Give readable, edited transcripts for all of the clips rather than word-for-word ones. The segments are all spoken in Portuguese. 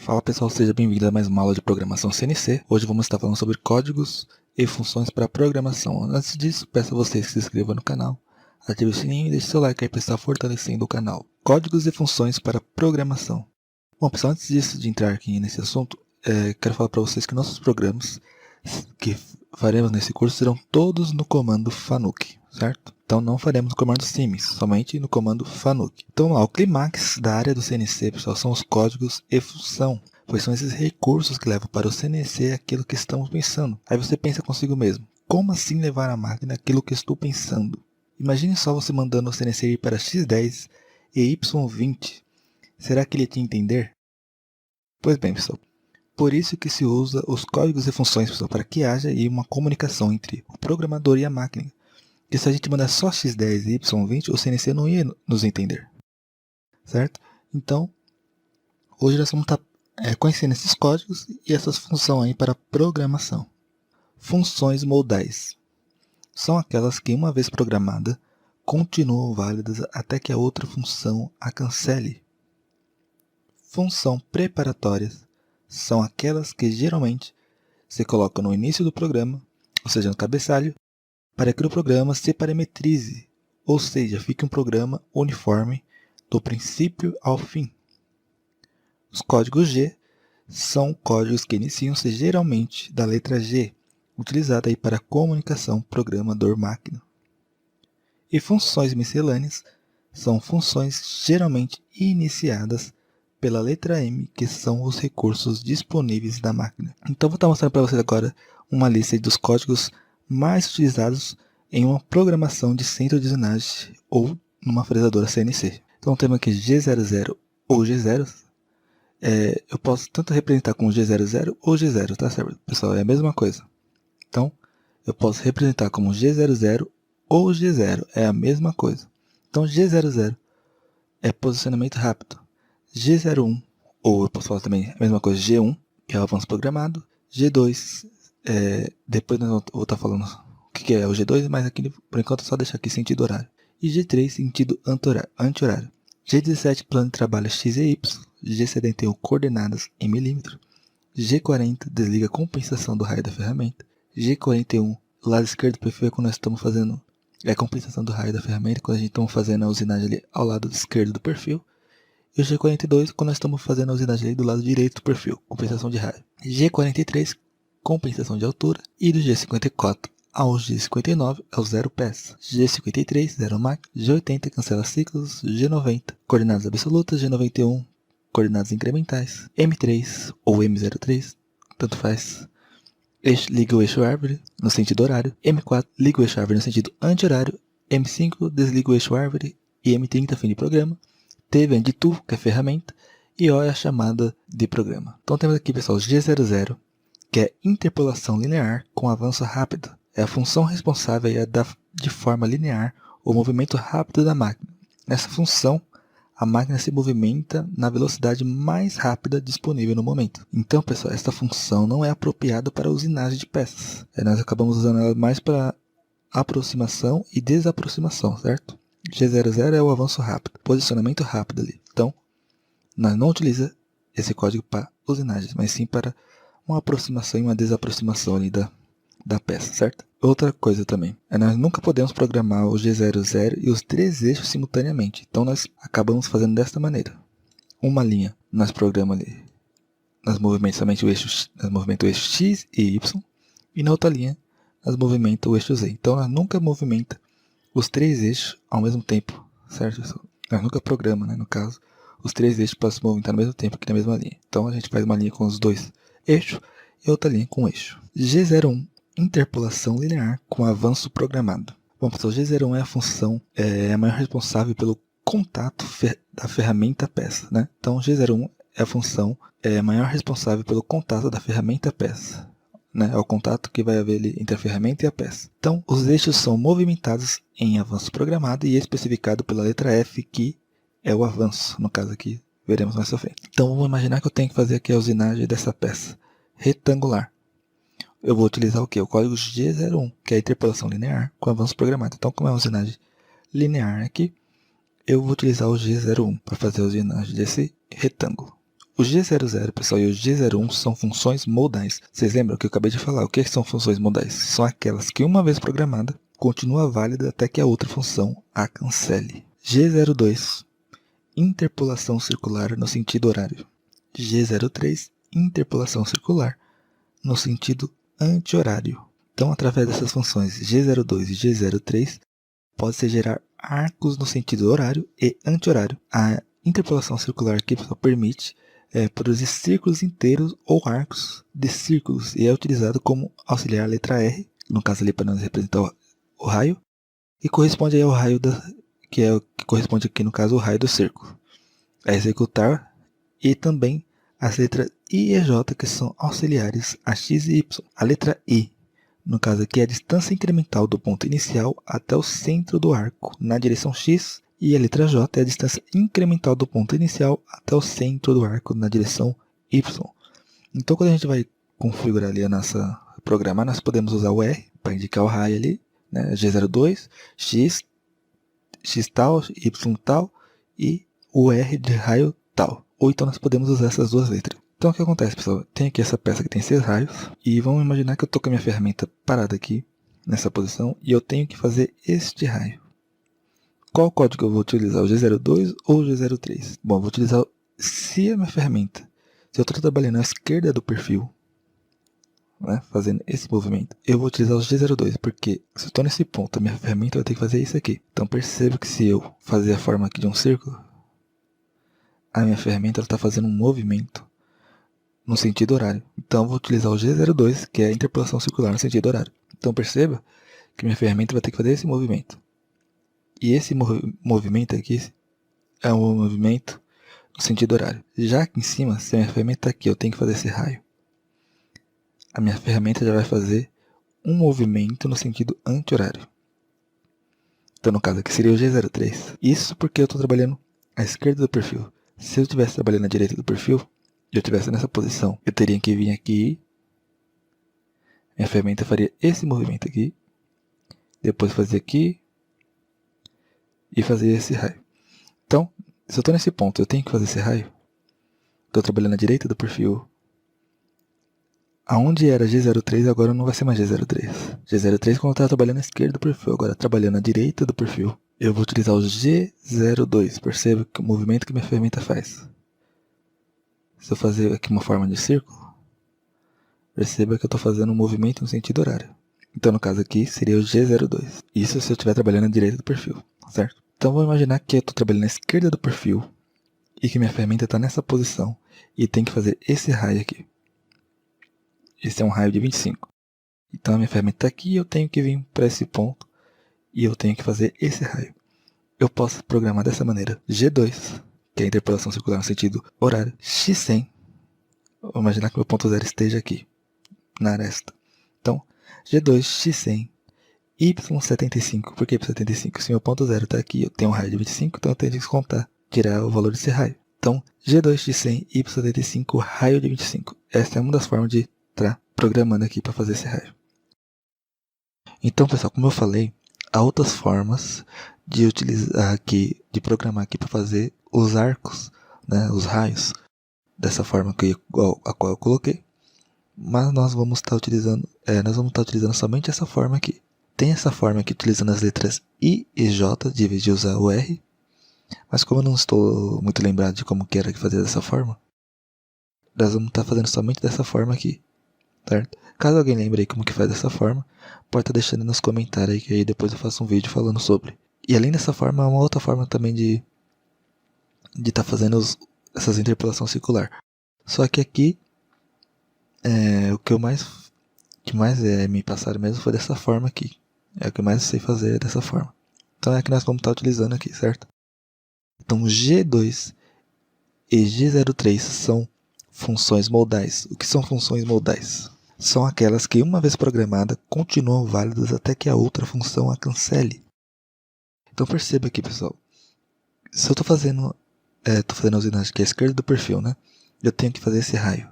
Fala pessoal, seja bem-vindo a mais uma aula de programação CNC. Hoje vamos estar falando sobre códigos e funções para programação. Antes disso, peço a vocês que se inscrevam no canal, ative o sininho e deixe seu like aí para estar fortalecendo o canal. Códigos e funções para programação. Bom pessoal, antes disso de entrar aqui nesse assunto, quero falar para vocês que nossos programas que faremos nesse curso serão todos no comando FANUC, certo? Então não faremos no comando sims, somente no comando FANUC. Então vamos lá, o clímax da área do CNC, pessoal, são os códigos e função, pois são esses recursos que levam para o CNC aquilo que estamos pensando. Aí você pensa consigo mesmo, como assim levar à máquina aquilo que estou pensando? Imagine só você mandando o CNC ir para X10 e Y20. Será que ele ia te entender? Pois bem, pessoal. Por isso que se usa os códigos e funções, pessoal, para que haja aí uma comunicação entre o programador e a máquina. Porque se a gente mandar só X10 e Y20, o CNC não ia nos entender. Certo? Então, hoje nós vamos estar conhecendo esses códigos e essas funções aí para programação. Funções modais. São aquelas que, uma vez programada, continuam válidas até que a outra função a cancele. Função preparatórias. São aquelas que geralmente se colocam no início do programa, ou seja, no cabeçalho, para que o programa se parametrize, ou seja, fique um programa uniforme do princípio ao fim. Os códigos G são códigos que iniciam-se geralmente da letra G, utilizada aí para comunicação programador-máquina. E funções miscelâneas são funções geralmente iniciadas pela letra M, que são os recursos disponíveis da máquina. Então vou estar mostrando para vocês agora uma lista dos códigos mais utilizados em uma programação de centro de usinagem ou numa fresadora CNC. Então temos aqui G00 ou G0. Eu posso tanto representar como G00 ou G0, tá certo? Pessoal, é a mesma coisa. Então eu posso representar como G00 ou G0, é a mesma coisa. Então G00 é posicionamento rápido. G01, ou eu posso falar também a mesma coisa, G1, que é o avanço programado. G2, depois eu vou estar falando o que é o G2, mas aqui por enquanto só deixar aqui sentido horário. E G3, sentido anti-horário. G17, plano de trabalho X e Y. G71, coordenadas em milímetro. G40, desliga a compensação do raio da ferramenta. G41, lado esquerdo do perfil é quando nós estamos fazendo a compensação do raio da ferramenta, quando a gente está fazendo a usinagem ali ao lado esquerdo do perfil. E o G42, quando nós estamos fazendo a usinagem ali do lado direito do perfil, compensação de raio. G43, compensação de altura. E do G54 ao G59 é o zero peça. G53, zero máquina. G80, cancela ciclos. G90, coordenadas absolutas. G91, coordenadas incrementais. M3 ou M03, tanto faz. Liga o eixo árvore no sentido horário. M4, liga o eixo árvore no sentido anti-horário. M5, desliga o eixo árvore. E M30, fim de programa. T vem de tu, que é ferramenta, e O é a chamada de programa. Então temos aqui, pessoal, G00, que é interpolação linear com avanço rápido. É a função responsável de forma linear o movimento rápido da máquina. Nessa função, a máquina se movimenta na velocidade mais rápida disponível no momento. Então, pessoal, essa função não é apropriada para usinagem de peças. Nós acabamos usando ela mais para aproximação e desaproximação, certo? G00 é o avanço rápido, posicionamento rápido ali. Então, nós não utilizamos esse código para usinagens, mas sim para uma aproximação e uma desaproximação ali da peça, certo? Outra coisa também, nós nunca podemos programar o G00 e os três eixos simultaneamente. Então, nós acabamos fazendo desta maneira. Uma linha, nós programamos ali, nós movimentamos somente o eixo, nós movimentamos o eixo X e Y, e na outra linha, nós movimentamos o eixo Z. Então, nós nunca movimentamos os três eixos ao mesmo tempo, certo? Nós nunca programa, né, no caso, os três eixos para se movimentar ao mesmo tempo aqui na mesma linha. Então a gente faz uma linha com os dois eixos e outra linha com o eixo. G01, interpolação linear com avanço programado. Bom, pessoal, G01 é a função a maior responsável pelo contato da ferramenta peça, né? Então G01 é a função maior responsável pelo contato da ferramenta peça. Né, é o contato que vai haver ali entre a ferramenta e a peça. Então, os eixos são movimentados em avanço programado e especificado pela letra F, que é o avanço. No caso aqui, veremos mais pra frente. Então, vamos imaginar que eu tenho que fazer aqui a usinagem dessa peça retangular. Eu vou utilizar o quê? O código G01, que é a interpolação linear com avanço programado. Então, como é uma usinagem linear aqui, eu vou utilizar o G01 para fazer a usinagem desse retângulo. O G00, pessoal, e o G01 são funções modais. Vocês lembram que eu acabei de falar? O que são funções modais? São aquelas que, uma vez programada, continua válida até que a outra função a cancele. G02, interpolação circular no sentido horário. G03, interpolação circular no sentido anti-horário. Então, através dessas funções G02 e G03, pode-se gerar arcos no sentido horário e anti-horário. A interpolação circular aqui só permite produzir círculos inteiros ou arcos de círculos e é utilizado como auxiliar a letra R, no caso ali para nós representar o raio, e corresponde aí ao raio que corresponde aqui no caso ao raio do círculo. A executar e também as letras I e J que são auxiliares a X e Y. A letra I, no caso aqui, é a distância incremental do ponto inicial até o centro do arco na direção X, e a letra J é a distância incremental do ponto inicial até o centro do arco na direção Y. Então, quando a gente vai configurar ali a nossa programar, nós podemos usar o R para indicar o raio ali, né? G02, X tal, Y tal e o R de raio tal. Ou então nós podemos usar essas duas letras. Então o que acontece, pessoal? Tem aqui essa peça que tem 6 raios e vamos imaginar que eu estou com a minha ferramenta parada aqui nessa posição e eu tenho que fazer este raio. Qual código eu vou utilizar? O G02 ou o G03? Bom, eu vou utilizar, se a minha ferramenta, se eu estou trabalhando à esquerda do perfil, né, fazendo esse movimento, eu vou utilizar o G02, porque se eu estou nesse ponto, a minha ferramenta vai ter que fazer isso aqui. Então perceba que se eu fazer a forma aqui de um círculo, a minha ferramenta está fazendo um movimento no sentido horário. Então eu vou utilizar o G02, que é a interpolação circular no sentido horário. Então perceba que minha ferramenta vai ter que fazer esse movimento. E esse movimento aqui é um movimento no sentido horário. Já aqui em cima, se a minha ferramenta está aqui, eu tenho que fazer esse raio. A minha ferramenta já vai fazer um movimento no sentido anti-horário. Então no caso aqui seria o G03. Isso porque eu estou trabalhando à esquerda do perfil. Se eu estivesse trabalhando à direita do perfil, e eu estivesse nessa posição, eu teria que vir aqui, minha ferramenta faria esse movimento aqui, depois fazer aqui, e fazer esse raio. Então, se eu estou nesse ponto, eu tenho que fazer esse raio, estou trabalhando à direita do perfil, aonde era G03, agora não vai ser mais G03. G03 quando eu estava trabalhando à esquerda do perfil, agora trabalhando à direita do perfil, eu vou utilizar o G02, perceba que o movimento que minha ferramenta faz. Se eu fazer aqui uma forma de círculo, perceba que eu estou fazendo um movimento no sentido horário. Então, no caso aqui, seria o G02. Isso se eu estiver trabalhando à direita do perfil, certo? Então, vou imaginar que eu estou trabalhando à esquerda do perfil e que minha ferramenta está nessa posição e tem que fazer esse raio aqui. Esse é um raio de 25. Então, a minha ferramenta está aqui e eu tenho que vir para esse ponto e eu tenho que fazer esse raio. Eu posso programar dessa maneira. G2, que é a interpolação circular no sentido horário. X100, vou imaginar que meu ponto zero esteja aqui, na aresta. Então, G2, X100, Y75. Por que Y75? Se meu ponto zero está aqui, eu tenho um raio de 25, então eu tenho que descontar, tirar o valor desse raio. Então, G2x100, Y75, raio de 25. Essa é uma das formas de estar programando aqui para fazer esse raio. Então, pessoal, como eu falei, há outras formas de utilizar aqui, de programar aqui para fazer os arcos, né, os raios, dessa forma que a qual eu coloquei. Mas nós vamos estar utilizando somente essa forma aqui. Tem essa forma aqui utilizando as letras I e J, de vez de usar o R. Mas como eu não estou muito lembrado de como que era que fazia dessa forma, nós vamos estar fazendo somente dessa forma aqui, certo? Caso alguém lembre aí como que faz dessa forma, pode estar deixando nos comentários aí, que aí depois eu faço um vídeo falando sobre. E além dessa forma, há uma outra forma também de estar fazendo essas interpolações circular. Só que aqui, o que mais me passaram mesmo foi dessa forma aqui. É o que eu mais sei fazer dessa forma. Então é que nós vamos estar utilizando aqui, certo? Então G2 e G03 são funções modais. O que são funções modais? São aquelas que, uma vez programada, continuam válidas até que a outra função a cancele. Então perceba aqui, pessoal. Se eu estou fazendo a usinagem aqui à esquerda do perfil, né? Eu tenho que fazer esse raio.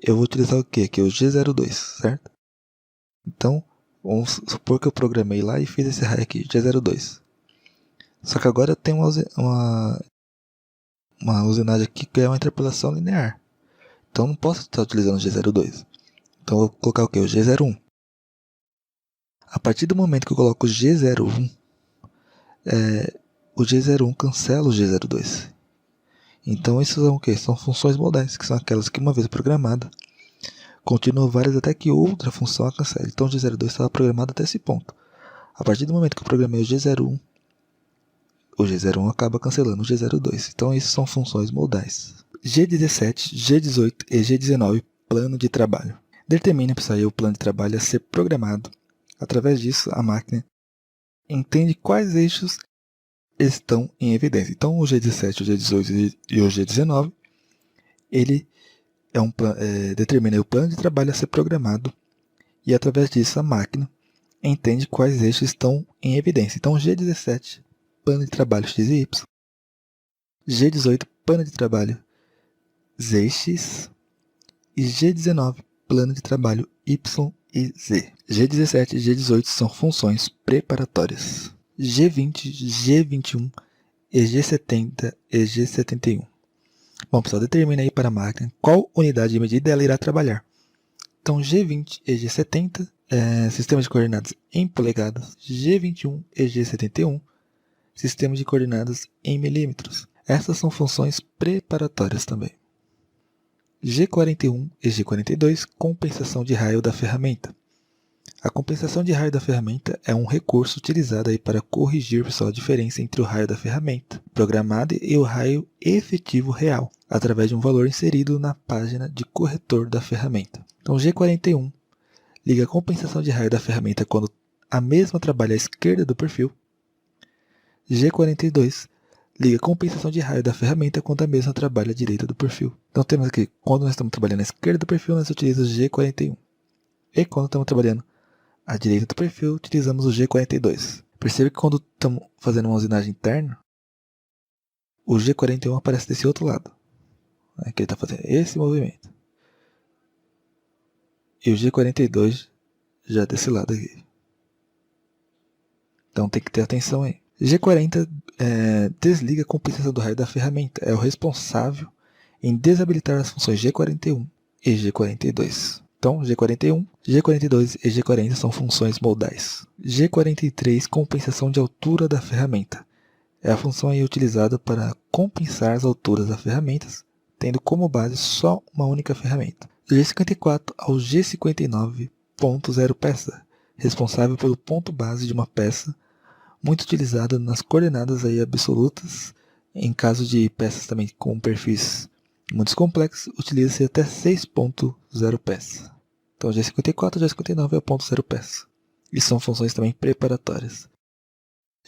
Eu vou utilizar o que? Aqui o G02, certo? Então, vamos supor que eu programei lá e fiz esse raio aqui, G02. Só que agora eu tenho uma uma usinagem aqui que é uma interpolação linear. Então não posso estar utilizando o G02. Então eu vou colocar o que? O G01. A partir do momento que eu coloco o G01, o G01 cancela o G02. Então isso são o que? São funções modais, que são aquelas que uma vez programada, continuam várias até que outra função a cancele. Então o G02 estava programado até esse ponto. A partir do momento que eu programei o G01 acaba cancelando o G02. Então isso são funções modais. G17, G18 e G19, plano de trabalho. Determine para sair o plano de trabalho a ser programado. Através disso, a máquina entende quais eixos estão em evidência. Então, o G17, o G18 e o G19, ele determina o plano de trabalho a ser programado e, através disso, a máquina entende quais eixos estão em evidência. Então, G17, plano de trabalho X e Y. G18, plano de trabalho Z e X. E G19, plano de trabalho Y e Z. G17 e G18 são funções preparatórias. G20, G21 e G70 e G71. Bom, pessoal, determina aí para a máquina qual unidade de medida ela irá trabalhar. Então, G20 e G70, sistema de coordenadas em polegadas. G21 e G71, sistema de coordenadas em milímetros. Essas são funções preparatórias também. G41 e G42, compensação de raio da ferramenta. A compensação de raio da ferramenta é um recurso utilizado aí para corrigir a diferença entre o raio da ferramenta programada e o raio efetivo real, através de um valor inserido na página de corretor da ferramenta. Então, G41 liga a compensação de raio da ferramenta quando a mesma trabalha à esquerda do perfil. G42 liga a compensação de raio da ferramenta quando a mesma trabalha à direita do perfil. Então temos aqui, quando nós estamos trabalhando à esquerda do perfil, nós utilizamos o G41. E quando estamos trabalhando à direita do perfil, utilizamos o G42. Percebe que quando estamos fazendo uma usinagem interna, o G41 aparece desse outro lado. Que ele está fazendo esse movimento. E o G42 já desse lado aqui. Então tem que ter atenção aí. G40 desliga a compensação do raio da ferramenta. É o responsável em desabilitar as funções G41 e G42. Então, G41, G42 e G40 são funções modais. G43, compensação de altura da ferramenta. É a função aí utilizada para compensar as alturas das ferramentas, tendo como base só uma única ferramenta. G54 ao G59, ponto zero peça, responsável pelo ponto base de uma peça, muito utilizada nas coordenadas aí absolutas. Em caso de peças também com perfis muito complexos, utiliza-se até 6.0 peça. Então, G54 e G59 é o ponto zero peça. E são funções também preparatórias.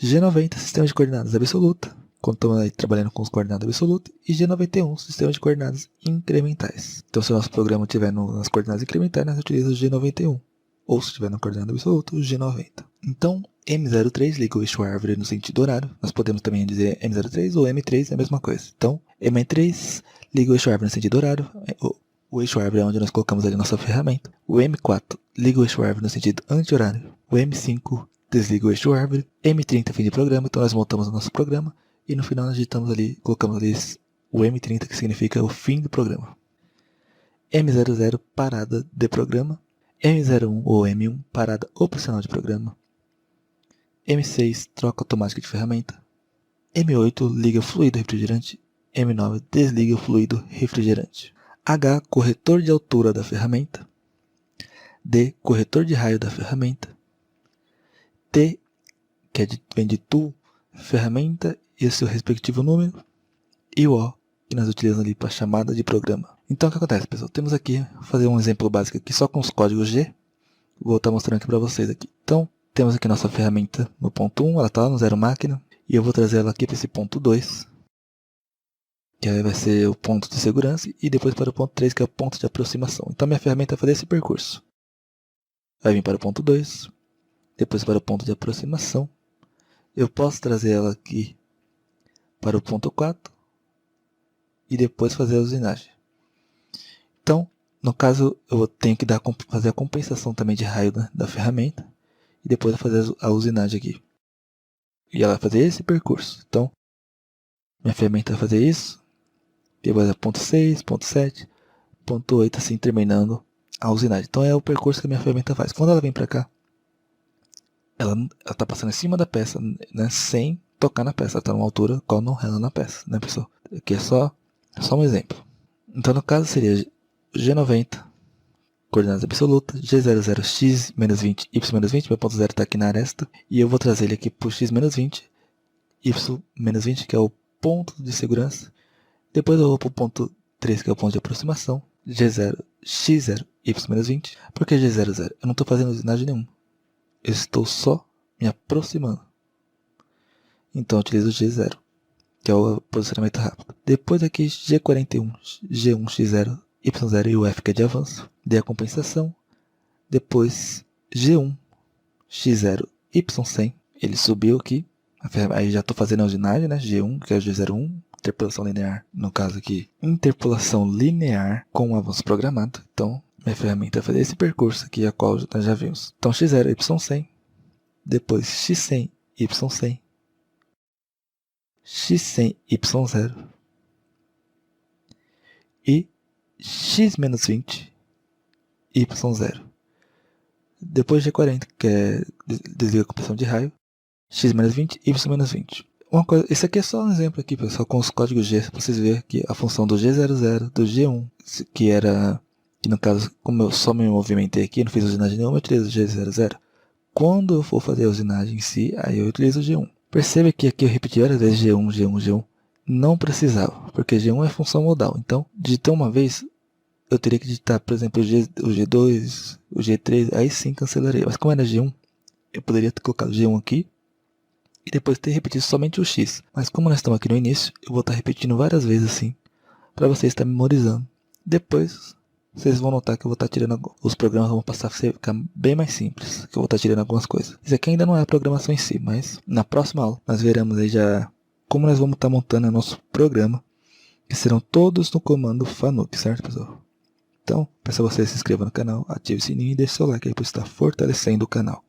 G90, sistema de coordenadas absoluta, quando estamos aí trabalhando com os coordenadas absolutas. E G91, sistema de coordenadas incrementais. Então, se o nosso programa estiver nas coordenadas incrementais, nós utilizamos o G91. Ou se estiver na coordenada absoluta, o G90. Então, M03 liga o eixo árvore no sentido horário. Nós podemos também dizer M03 ou M3 é a mesma coisa. Então, M3 liga o eixo árvore no sentido horário. O eixo árvore é onde nós colocamos ali nossa ferramenta. O M4 liga o eixo árvore no sentido anti-horário. O M5 desliga o eixo árvore. M30 fim de programa, então nós montamos o nosso programa. E no final nós digitamos ali, colocamos ali o M30, que significa o fim do programa. M00 parada de programa. M01 ou M1 parada opcional de programa. M6 troca automática de ferramenta. M8 liga fluido refrigerante. M9 desliga o fluido refrigerante. H, corretor de altura da ferramenta. D, corretor de raio da ferramenta. T, que vem de tool, ferramenta e o seu respectivo número. E o O, que nós utilizamos ali para chamada de programa. Então o que acontece, pessoal? Temos aqui, vou fazer um exemplo básico aqui só com os códigos G. Vou estar mostrando aqui para vocês aqui. Então, temos aqui nossa ferramenta no ponto 1, ela está lá no zero máquina. E eu vou trazer ela aqui para esse ponto 2. Que aí vai ser o ponto de segurança. E depois para o ponto 3, que é o ponto de aproximação. Então minha ferramenta vai fazer esse percurso. Vai vir para o ponto 2. Depois para o ponto de aproximação. Eu posso trazer ela aqui para o ponto 4. E depois fazer a usinagem. Então, no caso, eu tenho que fazer a compensação também de raio da ferramenta. E depois fazer a usinagem aqui. E ela vai fazer esse percurso. Então, minha ferramenta vai fazer isso. depois é ponto 6, ponto 7, ponto 8, assim terminando a usinagem. Então é o percurso que a minha ferramenta faz. Quando ela vem para cá, ela tá passando em cima da peça, né, sem tocar na peça. Ela tá numa altura qual não rela na peça, né, pessoal? Aqui é só um exemplo. Então no caso seria G90, coordenadas absolutas, G00, x menos 20, y menos 20, meu ponto 0 está aqui na aresta, e eu vou trazer ele aqui para o x menos 20, y menos 20, que é o ponto de segurança. Depois eu vou para o ponto 3, que é o ponto de aproximação, G0, x0, y menos 20. Por que G00? Eu não estou fazendo usinagem nenhuma. Eu estou só me aproximando. Então eu utilizo G0, que é o posicionamento rápido. Depois aqui G41, G1, x0, y0 e o F, que é de avanço. Dei a compensação. Depois G1, x0, y100. Ele subiu aqui. Aí já estou fazendo a usinagem, né? G1, que é o G01. Interpolação linear, no caso aqui, interpolação linear com um avanço programado. Então, minha ferramenta vai fazer esse percurso aqui, a qual nós já vimos. Então, x0, y100, depois x100, y100, x100, y0 e x menos 20, y0. Depois G40, que é desliga a compressão de raio, x menos 20, y menos 20. Uma coisa, esse aqui é só um exemplo aqui, pessoal, com os códigos G, para vocês verem que a função do G00, do G1, que no caso, como eu só me movimentei aqui, não fiz usinagem nenhuma, eu utilizo o G00. Quando eu for fazer a usinagem em si, aí eu utilizo o G1. Perceba que aqui eu repeti várias vezes G1, G1, G1. Não precisava, porque G1 é função modal. Então, digitar uma vez, eu teria que digitar, por exemplo, o G2, o G3, aí sim cancelaria. Mas como era G1, eu poderia ter colocado G1 aqui, e depois ter repetido somente o X. Mas como nós estamos aqui no início, eu vou estar repetindo várias vezes assim, para você estar memorizando. Depois, vocês vão notar que eu vou estar tirando, os programas vão passar a ficar bem mais simples, que eu vou estar tirando algumas coisas. Isso aqui ainda não é a programação em si, mas na próxima aula nós veremos aí já como nós vamos estar montando o nosso programa, que serão todos no comando FANUC, certo, pessoal? Então, peço a você se inscreva no canal, ative o sininho e deixe seu like aí para estar fortalecendo o canal.